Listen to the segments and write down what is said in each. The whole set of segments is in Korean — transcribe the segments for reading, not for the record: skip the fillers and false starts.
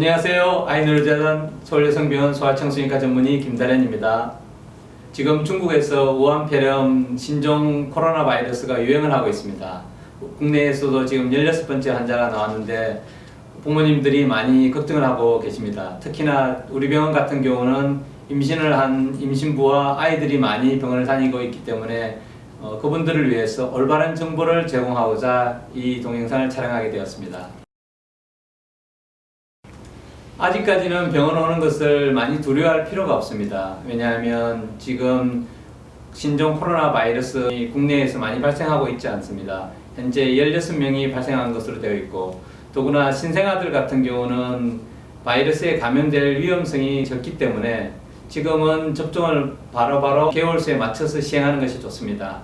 안녕하세요. 아이누르자단 서울여성병원 소아청소년과 전문의 김다련입니다. 지금 중국에서 우한폐렴 신종 코로나 바이러스가 유행을 하고 있습니다. 국내에서도 지금 16번째 환자가 나왔는데 부모님들이 많이 걱정을 하고 계십니다. 특히나 우리 병원 같은 경우는 임신을 한 임신부와 아이들이 많이 병원을 다니고 있기 때문에 그분들을 위해서 올바른 정보를 제공하고자 이 동영상을 촬영하게 되었습니다. 아직까지는 병원 오는 것을 많이 두려워할 필요가 없습니다. 왜냐하면 지금 신종 코로나 바이러스가 국내에서 많이 발생하고 있지 않습니다. 현재 16명이 발생한 것으로 되어 있고, 더구나 신생아들 같은 경우는 바이러스에 감염될 위험성이 적기 때문에 지금은 접종을 바로바로 개월수에 맞춰서 시행하는 것이 좋습니다.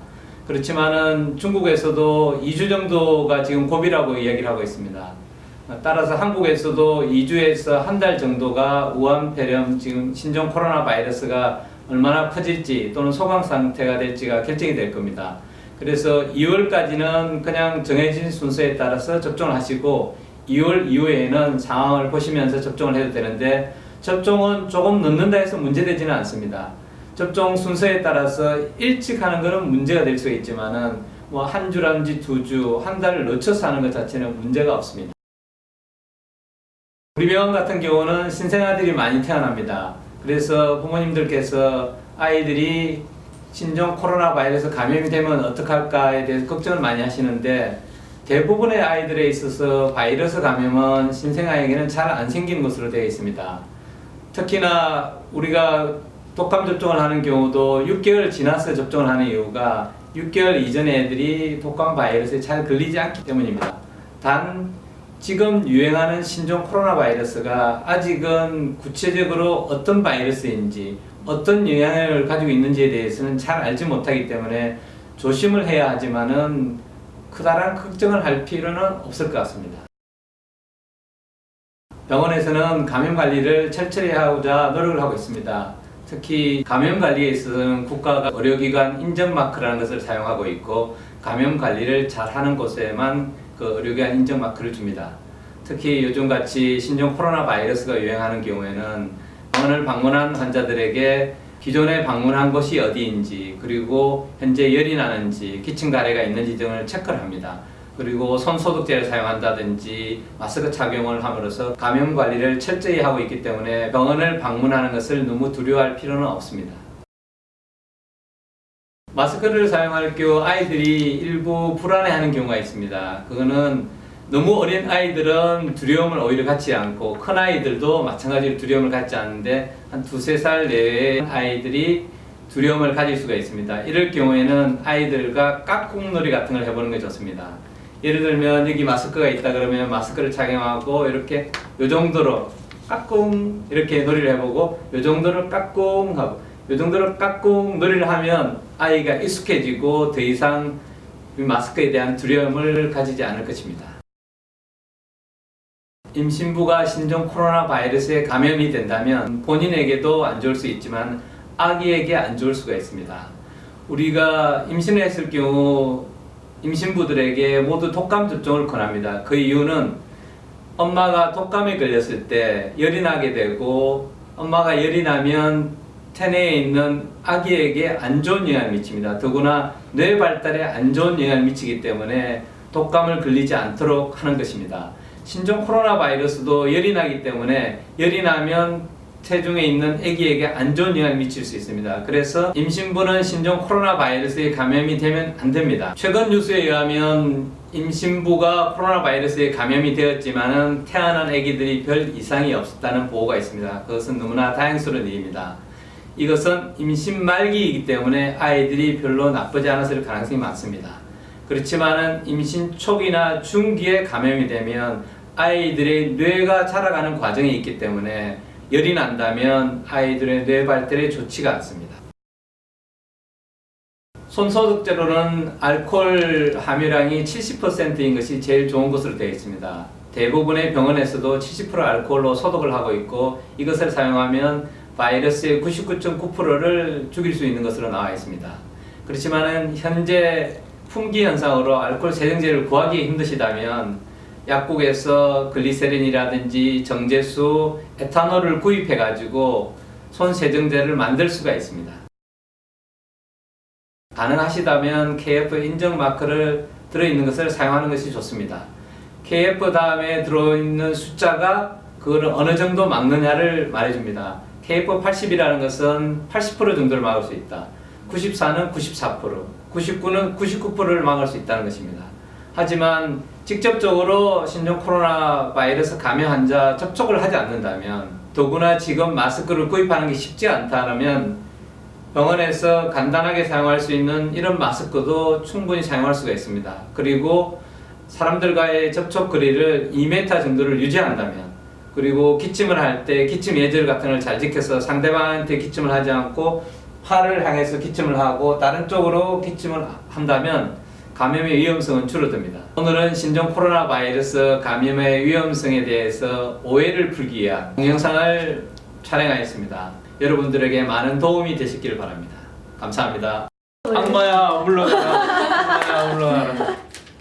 그렇지만은 중국에서도 2주 정도가 지금 고비라고 이야기를 하고 있습니다. 따라서 한국에서도 2주에서 한 달 정도가 우한폐렴 지금 신종 코로나 바이러스가 얼마나 커질지 또는 소강 상태가 될지가 결정이 될 겁니다. 그래서 2월까지는 그냥 정해진 순서에 따라서 접종을 하시고 2월 이후에는 상황을 보시면서 접종을 해도 되는데, 접종은 조금 늦는다 해서 문제되지는 않습니다. 접종 순서에 따라서 일찍 하는 것은 문제가 될 수 있지만은 뭐 한 주라든지 2주, 한 달을 늦춰서 하는 것 자체는 문제가 없습니다. 우리 병원 같은 경우는 신생아들이 많이 태어납니다. 그래서 부모님들께서 아이들이 신종 코로나 바이러스 감염이 되면 어떡할까에 대해서 걱정을 많이 하시는데, 대부분의 아이들에 있어서 바이러스 감염은 신생아에게는 잘 안 생기는 것으로 되어 있습니다. 특히나 우리가 독감 접종을 하는 경우도 6개월 지나서 접종을 하는 이유가 6개월 이전의 애들이 독감 바이러스에 잘 걸리지 않기 때문입니다. 단 지금 유행하는 신종 코로나 바이러스가 아직은 구체적으로 어떤 바이러스인지 어떤 영향을 가지고 있는지에 대해서는 잘 알지 못하기 때문에 조심을 해야 하지만은 크다란 걱정을 할 필요는 없을 것 같습니다. 병원에서는 감염 관리를 철저히 하고자 노력을 하고 있습니다. 특히 감염 관리에 있어서는 국가가 의료기관 인증 마크라는 것을 사용하고 있고, 감염 관리를 잘하는 곳에만 그 의료기관 인증 마크를 줍니다. 특히 요즘같이 신종 코로나 바이러스가 유행하는 경우에는 병원을 방문한 환자들에게 기존에 방문한 곳이 어디인지, 그리고 현재 열이 나는지, 기침 가래가 있는지 등을 체크를 합니다. 그리고 손소독제를 사용한다든지 마스크 착용을 함으로써 감염 관리를 철저히 하고 있기 때문에 병원을 방문하는 것을 너무 두려워할 필요는 없습니다. 마스크를 사용할 경우 아이들이 일부 불안해하는 경우가 있습니다. 그거는 너무 어린 아이들은 두려움을 오히려 갖지 않고, 큰 아이들도 마찬가지로 두려움을 갖지 않는데 한 2~3살 내외의 아이들이 두려움을 가질 수가 있습니다. 이럴 경우에는 아이들과 깍꿍놀이 같은 걸 해보는 게 좋습니다. 예를 들면 여기 마스크가 있다 그러면 마스크를 착용하고 이렇게 요 정도로 깍꿍 이렇게 놀이를 해보고, 요 정도로 깍꿍 하고 요 정도로 깍꿍 놀이를 하면 아이가 익숙해지고 더 이상 마스크에 대한 두려움을 가지지 않을 것입니다. 임신부가 신종 코로나 바이러스에 감염이 된다면 본인에게도 안 좋을 수 있지만 아기에게 안 좋을 수가 있습니다. 우리가 임신을 했을 경우 임신부들에게 모두 독감 접종을 권합니다. 그 이유는 엄마가 독감에 걸렸을 때 열이 나게 되고, 엄마가 열이 나면 체내에 있는 아기에게 안 좋은 영향을 미칩니다. 더구나 뇌 발달에 안 좋은 영향을 미치기 때문에 독감을 걸리지 않도록 하는 것입니다. 신종 코로나 바이러스도 열이 나기 때문에 열이 나면 체중에 있는 아기에게 안 좋은 영향을 미칠 수 있습니다. 그래서 임신부는 신종 코로나 바이러스에 감염이 되면 안 됩니다. 최근 뉴스에 의하면 임신부가 코로나 바이러스에 감염이 되었지만은 태어난 아기들이 별 이상이 없었다는 보고가 있습니다. 그것은 너무나 다행스러운 일입니다. 이것은 임신 말기이기 때문에 아이들이 별로 나쁘지 않았을 가능성이 많습니다. 그렇지만은 임신 초기나 중기에 감염이 되면 아이들의 뇌가 자라가는 과정이 있기 때문에 열이 난다면 아이들의 뇌 발달에 좋지가 않습니다. 손소독제로는 알코올 함유량이 70%인 것이 제일 좋은 것으로 되어 있습니다. 대부분의 병원에서도 70% 알코올로 소독을 하고 있고, 이것을 사용하면 바이러스의 99.9%를 죽일 수 있는 것으로 나와 있습니다. 그렇지만은 현재 품귀 현상으로 알코올 세정제를 구하기 힘드시다면 약국에서 글리세린이라든지 정제수, 에탄올을 구입해 가지고 손 세정제를 만들 수가 있습니다. 가능하시다면 KF 인증 마크를 들어있는 것을 사용하는 것이 좋습니다. KF 다음에 들어있는 숫자가 그걸 어느 정도 막느냐를 말해줍니다. KF 80이라는 것은 80% 정도를 막을 수 있다. 94는 94%, 99는 99%를 막을 수 있다는 것입니다. 하지만 직접적으로 신종 코로나 바이러스 감염 환자 접촉을 하지 않는다면, 더구나 지금 마스크를 구입하는 게 쉽지 않다면 병원에서 간단하게 사용할 수 있는 이런 마스크도 충분히 사용할 수가 있습니다. 그리고 사람들과의 접촉 거리를 2m 정도를 유지한다면, 그리고 기침을 할 때 기침 예절 같은 걸 잘 지켜서 상대방한테 기침을 하지 않고 팔을 향해서 기침을 하고 다른 쪽으로 기침을 한다면 감염의 위험성은 줄어듭니다. 오늘은 신종 코로나 바이러스 감염의 위험성에 대해서 오해를 풀기 위한 동영상을 촬영하였습니다. 여러분들에게 많은 도움이 되시길 바랍니다. 감사합니다. 악마야 물러가라. 악마야 물러가라.